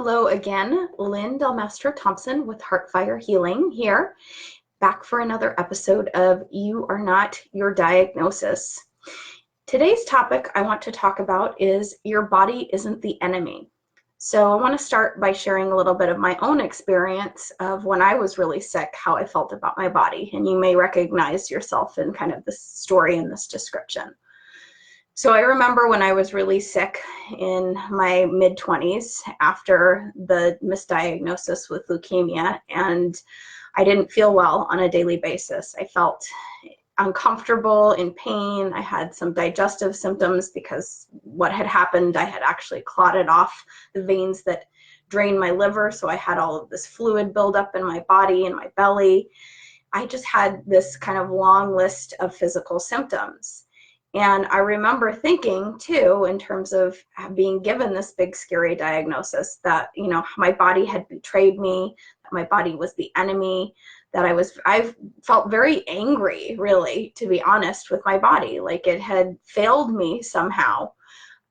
Hello again, Lynn Del Mastro Thompson with Heartfire Healing here, back for another episode of You Are Not Your Diagnosis. Today's topic I want to talk about is your body isn't the enemy. So I want to start by sharing a little bit of my own experience of when I was really sick, how I felt about my body, and you may recognize yourself in kind of this story in this description. So I remember when I was really sick in my mid-20s after the misdiagnosis with leukemia, and I didn't feel well on a daily basis. I felt uncomfortable, in pain. I had some digestive symptoms because what had happened, I had actually clotted off the veins that drain my liver, so I had all of this fluid buildup in my body and my belly. I just had this kind of long list of physical symptoms. And I remember thinking too, in terms of being given this big scary diagnosis, that, my body had betrayed me, that my body was the enemy, that I felt very angry, really, to be honest, with my body, like it had failed me somehow.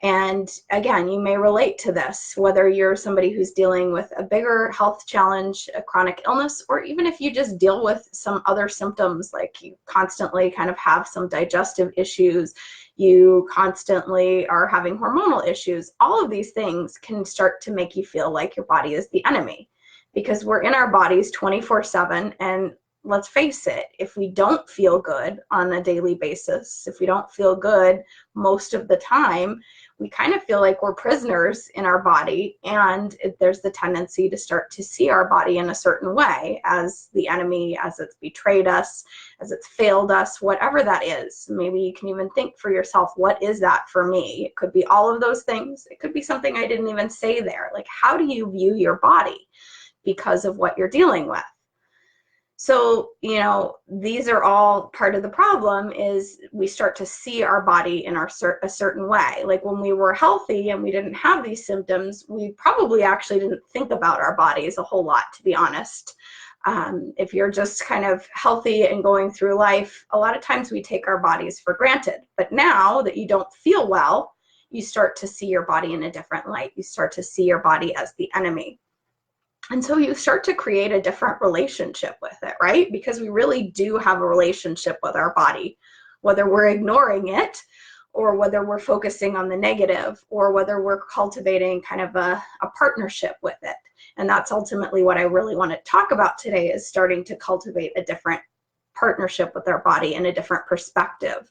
And again, you may relate to this, whether you're somebody who's dealing with a bigger health challenge, a chronic illness, or even if you just deal with some other symptoms, like you constantly kind of have some digestive issues, you constantly are having hormonal issues. All of these things can start to make you feel like your body is the enemy, because we're in our bodies 24/7. And let's face it, if we don't feel good on a daily basis, if we don't feel good most of the time, we kind of feel like we're prisoners in our body, and there's the tendency to start to see our body in a certain way as the enemy, as it's betrayed us, as it's failed us, whatever that is. Maybe you can even think for yourself, what is that for me? It could be all of those things. It could be something I didn't even say there. Like, how do you view your body because of what you're dealing with? So, these are all part of the problem, is we start to see our body in a certain way. Like when we were healthy and we didn't have these symptoms, we probably actually didn't think about our bodies a whole lot, to be honest. If you're just kind of healthy and going through life, a lot of times we take our bodies for granted. But now that you don't feel well, you start to see your body in a different light. You start to see your body as the enemy. And so you start to create a different relationship with it, right? Because we really do have a relationship with our body, whether we're ignoring it or whether we're focusing on the negative, or whether we're cultivating kind of a partnership with it. And that's ultimately what I really want to talk about today, is starting to cultivate a different partnership with our body and a different perspective.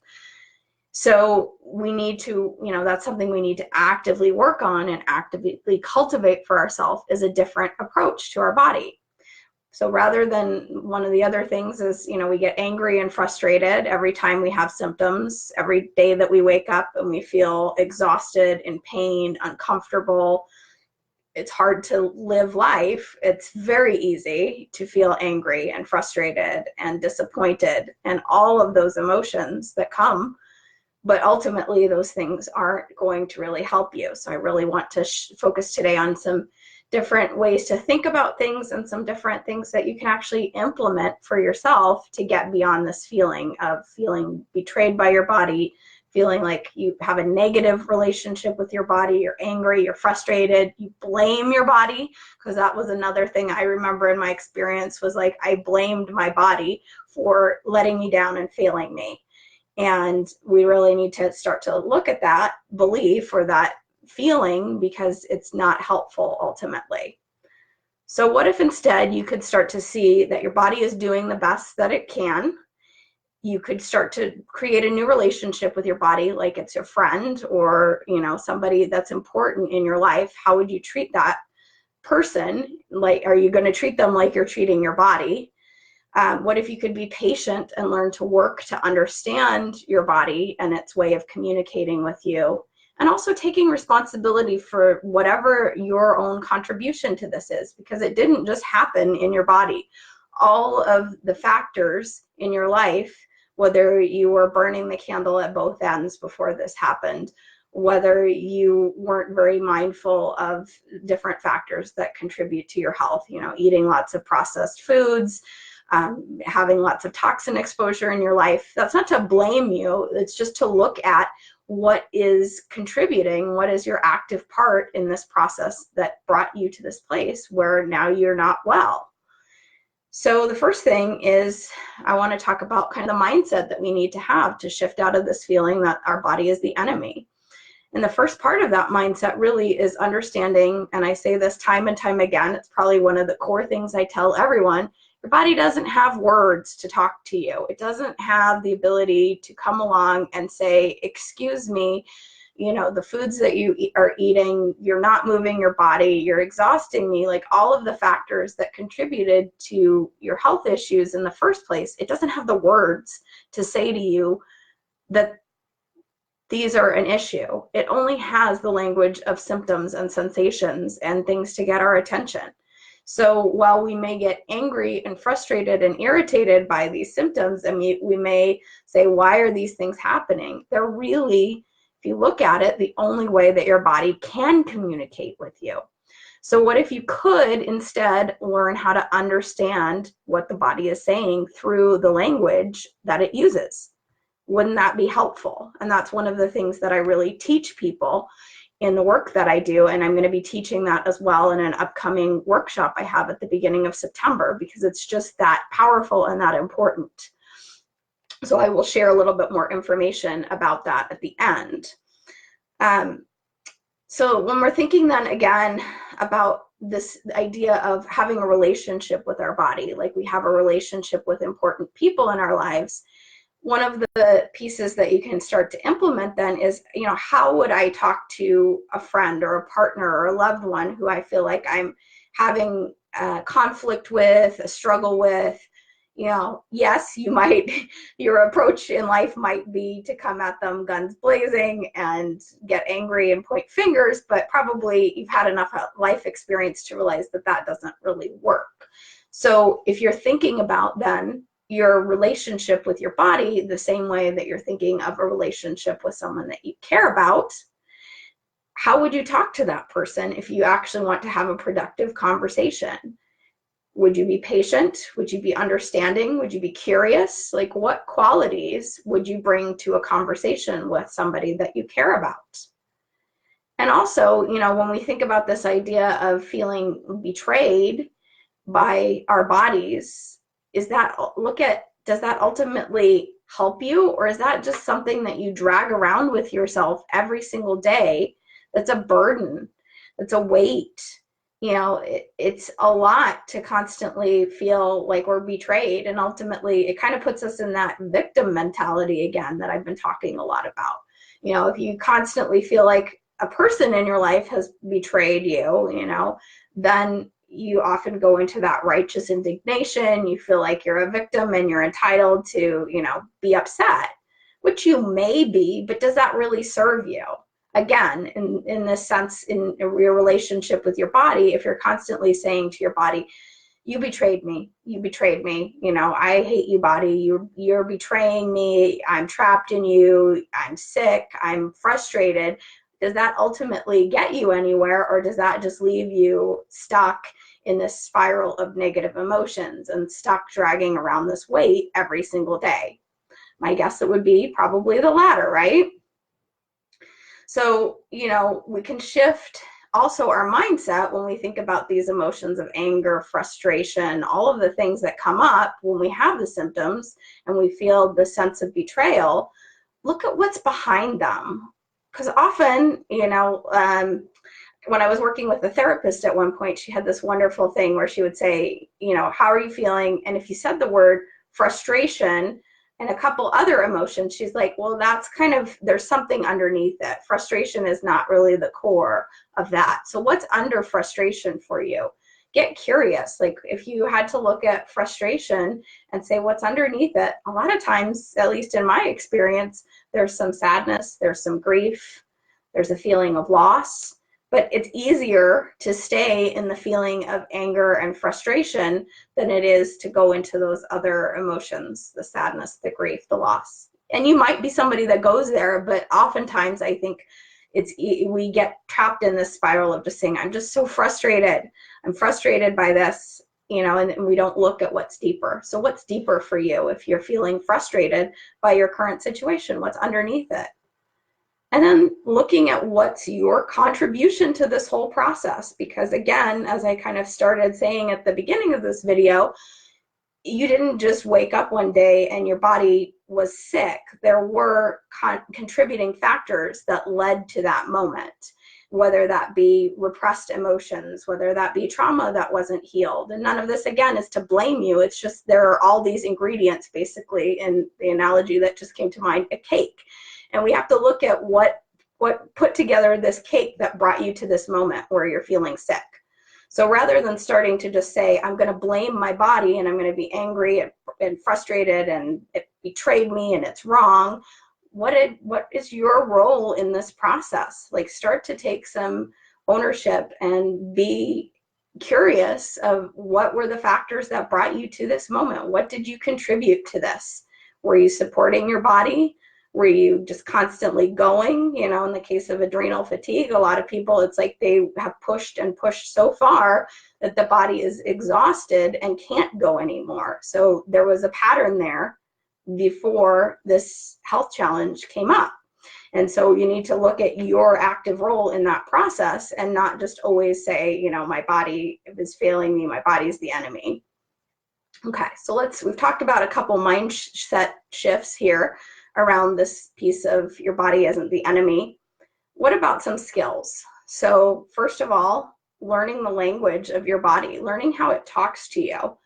So we need to, that's something we need to actively work on and actively cultivate for ourselves, is a different approach to our body. So rather than, one of the other things is, we get angry and frustrated every time we have symptoms, every day that we wake up and we feel exhausted, in pain, uncomfortable. It's hard to live life. It's very easy to feel angry and frustrated and disappointed and all of those emotions that come. But ultimately, those things aren't going to really help you. So I really want to focus today on some different ways to think about things, and some different things that you can actually implement for yourself to get beyond this feeling of feeling betrayed by your body, feeling like you have a negative relationship with your body, you're angry, you're frustrated, you blame your body. Because that was another thing I remember in my experience, was like I blamed my body for letting me down and failing me. And we really need to start to look at that belief or that feeling, because it's not helpful ultimately. So what if instead you could start to see that your body is doing the best that it can? You could start to create a new relationship with your body, like it's your friend or, somebody that's important in your life. How would you treat that person? Like, are you going to treat them like you're treating your body? What if you could be patient and learn to work to understand your body and its way of communicating with you, and also taking responsibility for whatever your own contribution to this is, because it didn't just happen in your body. All of the factors in your life, whether you were burning the candle at both ends before this happened, whether you weren't very mindful of different factors that contribute to your health, eating lots of processed foods, having lots of toxin exposure in your life. That's not to blame you. It's just to look at what is contributing, what is your active part in this process that brought you to this place where now you're not well. So the first thing is I want to talk about kind of the mindset that we need to have to shift out of this feeling that our body is the enemy. And the first part of that mindset really is understanding, and I say this time and time again, it's probably one of the core things I tell everyone, your body doesn't have words to talk to you. It doesn't have the ability to come along and say, excuse me, you know, the foods that you are eating, you're not moving your body, you're exhausting me, like all of the factors that contributed to your health issues in the first place. It doesn't have the words to say to you that these are an issue. It only has the language of symptoms and sensations and things to get our attention. So while we may get angry and frustrated and irritated by these symptoms, and we may say, why are these things happening? They're really, if you look at it, the only way that your body can communicate with you. So what if you could instead learn how to understand what the body is saying through the language that it uses? Wouldn't that be helpful? And that's one of the things that I really teach people in the work that I do. And I'm going to be teaching that as well in an upcoming workshop I have at the beginning of September, because it's just that powerful and that important. So I will share a little bit more information about that at the end. So when we're thinking then again about this idea of having a relationship with our body, like we have a relationship with important people in our lives, one of the pieces that you can start to implement then is, you know, how would I talk to a friend or a partner or a loved one who I feel like I'm having a conflict with, a struggle with? You know, yes, you might, your approach in life might be to come at them guns blazing and get angry and point fingers, but probably you've had enough life experience to realize that that doesn't really work. So if you're thinking about then your relationship with your body the same way that you're thinking of a relationship with someone that you care about, how would you talk to that person if you actually want to have a productive conversation? Would you be patient? Would you be understanding? Would you be curious? Like, what qualities would you bring to a conversation with somebody that you care about? And also, you know, when we think about this idea of feeling betrayed by our bodies, does that ultimately help you, or is that just something that you drag around with yourself every single day? That's a burden, that's a weight. You know, it's a lot to constantly feel like we're betrayed, and ultimately it kind of puts us in that victim mentality again that I've been talking a lot about. You know, if you constantly feel like a person in your life has betrayed you, you know, then you often go into that righteous indignation. You feel like you're a victim and you're entitled to, you know, be upset, which you may be, but does that really serve you? Again, in this sense, in your relationship with your body, if you're constantly saying to your body, you betrayed me, you know, I hate you, body, you're betraying me, I'm trapped in you, I'm sick, I'm frustrated, does that ultimately get you anywhere, or does that just leave you stuck in this spiral of negative emotions and stuck dragging around this weight every single day? My guess it would be probably the latter, right? So, you know, we can shift also our mindset when we think about these emotions of anger, frustration, all of the things that come up when we have the symptoms and we feel the sense of betrayal. Look at what's behind them. Because often, you know, when I was working with a therapist at one point, she had this wonderful thing where she would say, you know, how are you feeling? And if you said the word frustration and a couple other emotions, she's like, well, that's kind of, there's something underneath it. Frustration is not really the core of that. So what's under frustration for you? Get curious. Like, if you had to look at frustration and say what's underneath it, a lot of times, at least in my experience, there's some sadness, there's some grief, there's a feeling of loss. But it's easier to stay in the feeling of anger and frustration than it is to go into those other emotions, the sadness, the grief, the loss. And you might be somebody that goes there, but oftentimes I think we get trapped in this spiral of just saying, I'm just so frustrated. I'm frustrated by this. and we don't look at what's deeper. So what's deeper for you if you're feeling frustrated by your current situation? What's underneath it? And then looking at what's your contribution to this whole process, because again, as I kind of started saying at the beginning of this video, you didn't just wake up one day and your body was sick. There were contributing factors that led to that moment, whether that be repressed emotions, whether that be trauma that wasn't healed. And none of this, again, is to blame you. It's just there are all these ingredients, basically, in the analogy that just came to mind, a cake. And we have to look at what put together this cake that brought you to this moment where you're feeling sick. So rather than starting to just say, I'm going to blame my body and I'm going to be angry and frustrated and it betrayed me and it's wrong, what is your role in this process? Like, start to take some ownership and be curious of what were the factors that brought you to this moment. What did you contribute to this? Were you supporting your body? Were you just constantly going? In the case of adrenal fatigue, a lot of people, it's like they have pushed and pushed so far that the body is exhausted and can't go anymore. So there was a pattern there before this health challenge came up. And so you need to look at your active role in that process and not just always say, my body is failing me, my body's the enemy. Okay, so we've talked about a couple mindset shifts here around this piece of your body isn't the enemy. What about some skills? So first of all, learning the language of your body, learning how it talks to you.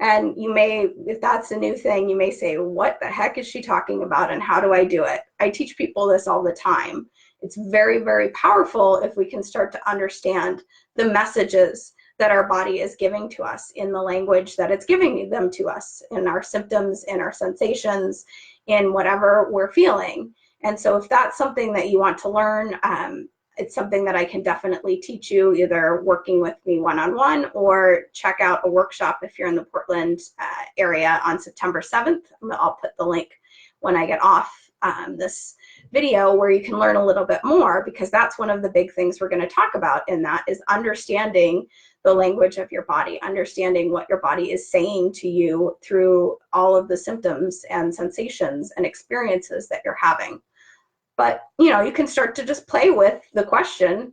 And you may, if that's a new thing, you may say, what the heck is she talking about and how do I do it? I teach people this all the time. It's very, very powerful if we can start to understand the messages that our body is giving to us in the language that it's giving them to us, in our symptoms, in our sensations, in whatever we're feeling. And so if that's something that you want to learn, it's something that I can definitely teach you, either working with me one-on-one or check out a workshop if you're in the Portland area on September 7th. I'll put the link when I get off this video where you can learn a little bit more, because that's one of the big things we're going to talk about in that is understanding the language of your body, understanding what your body is saying to you through all of the symptoms and sensations and experiences that you're having. But, you can start to just play with the question,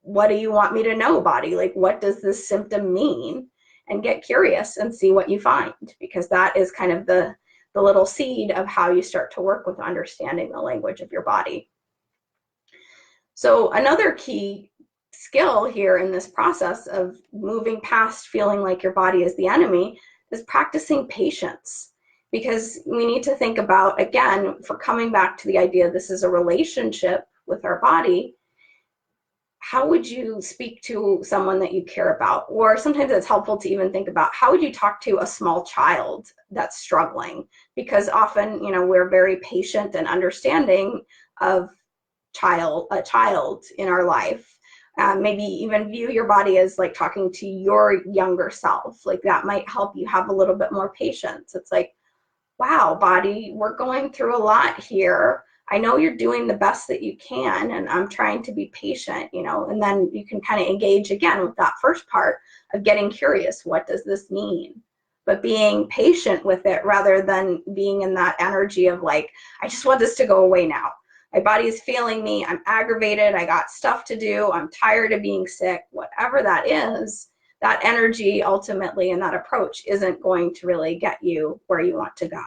what do you want me to know, body? Like, what does this symptom mean? And get curious and see what you find, because that is kind of the little seed of how you start to work with understanding the language of your body. So another key skill here in this process of moving past feeling like your body is the enemy is practicing patience, because we need to think about, again, for coming back to the idea this is a relationship with our body, how would you speak to someone that you care about? Or sometimes it's helpful to even think about, how would you talk to a small child that's struggling? Because often, we're very patient and understanding of a child in our life. Maybe even view your body as like talking to your younger self. Like, that might help you have a little bit more patience. It's like, wow, body, we're going through a lot here. I know you're doing the best that you can, and I'm trying to be patient, and then you can kind of engage again with that first part of getting curious. What does this mean? But being patient with it rather than being in that energy of like, I just want this to go away now. My body is failing me. I'm aggravated. I got stuff to do. I'm tired of being sick. Whatever that is, that energy ultimately and that approach isn't going to really get you where you want to go.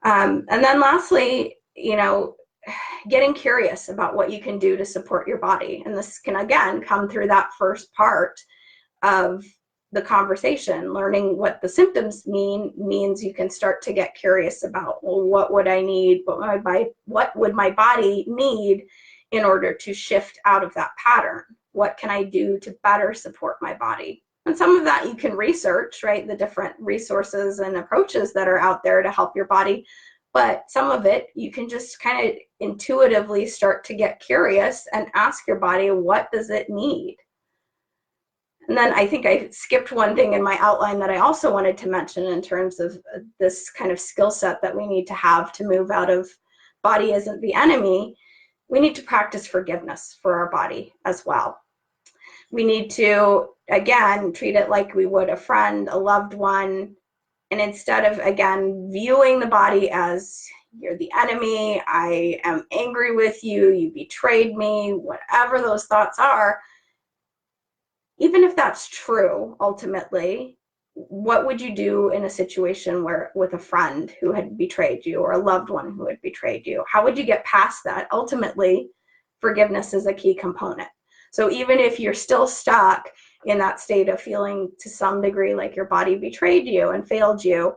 And then lastly, getting curious about what you can do to support your body. And this can, again, come through that first part of the conversation. Learning what the symptoms means you can start to get curious about, well, what would I need? What would my body need in order to shift out of that pattern? What can I do to better support my body? And some of that you can research, right? The different resources and approaches that are out there to help your body. But some of it you can just kind of intuitively start to get curious and ask your body, what does it need? And then I think I skipped one thing in my outline that I also wanted to mention in terms of this kind of skill set that we need to have to move out of body isn't the enemy. We need to practice forgiveness for our body as well. We need to, again, treat it like we would a friend, a loved one. And instead of, again, viewing the body as you're the enemy, I am angry with you, you betrayed me, whatever those thoughts are, even if that's true, ultimately, what would you do in a situation where with a friend who had betrayed you or a loved one who had betrayed you? How would you get past that? Ultimately, forgiveness is a key component. So even if you're still stuck in that state of feeling to some degree like your body betrayed you and failed you,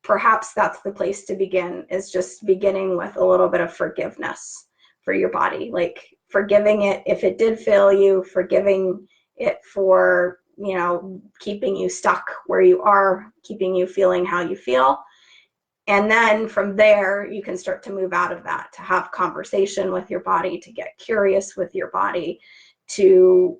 perhaps that's the place to begin, is just beginning with a little bit of forgiveness for your body, like forgiving it if it did fail you, forgiving it for, you know, keeping you stuck where you are, keeping you feeling how you feel. And then from there, you can start to move out of that, to have conversation with your body, to get curious with your body, to,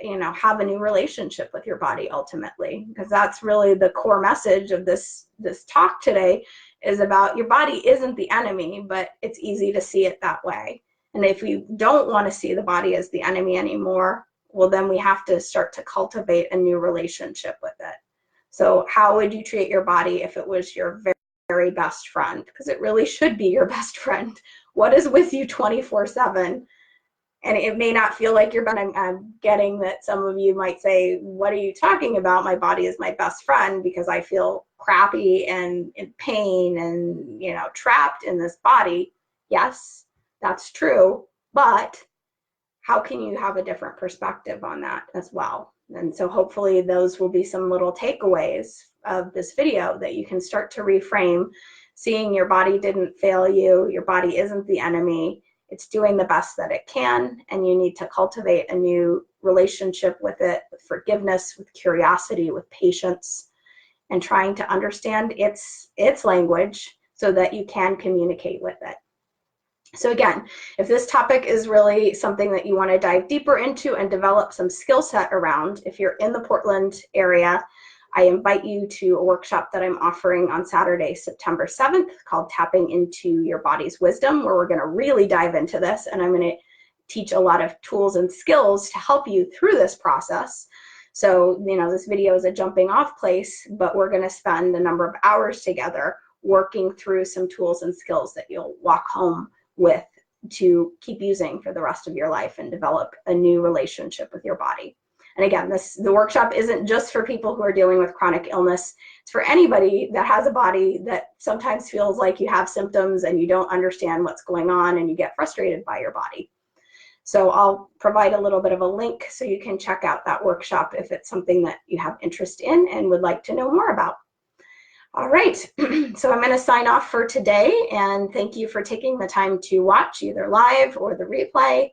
you know, have a new relationship with your body ultimately, because that's really the core message of this talk today, is about your body isn't the enemy, but it's easy to see it that way. And if you don't want to see the body as the enemy anymore, well, then we have to start to cultivate a new relationship with it. So how would you treat your body if it was your very, very best friend? Because it really should be your best friend. What is with you 24/7? And it may not feel like you're, but I'm getting that some of you might say, what are you talking about? My body is my best friend because I feel crappy and in pain and, you know, trapped in this body. Yes, that's true. But how can you have a different perspective on that as well? And so hopefully those will be some little takeaways of this video that you can start to reframe, seeing your body didn't fail you, your body isn't the enemy, it's doing the best that it can, and you need to cultivate a new relationship with it, with forgiveness, with curiosity, with patience, and trying to understand its language so that you can communicate with it. So again, if this topic is really something that you want to dive deeper into and develop some skill set around, if you're in the Portland area, I invite you to a workshop that I'm offering on Saturday, September 7th, called Tapping into Your Body's Wisdom, where we're going to really dive into this, and I'm going to teach a lot of tools and skills to help you through this process. So, you know, this video is a jumping off place, but we're going to spend a number of hours together working through some tools and skills that you'll walk home with to keep using for the rest of your life and develop a new relationship with your body. And again, the workshop isn't just for people who are dealing with chronic illness. It's for anybody that has a body that sometimes feels like you have symptoms and you don't understand what's going on and you get frustrated by your body. So I'll provide a little bit of a link so you can check out that workshop if it's something that you have interest in and would like to know more about. All right, so I'm going to sign off for today, and thank you for taking the time to watch either live or the replay,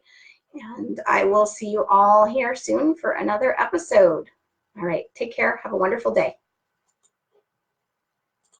and I will see you all here soon for another episode. All right, take care. Have a wonderful day.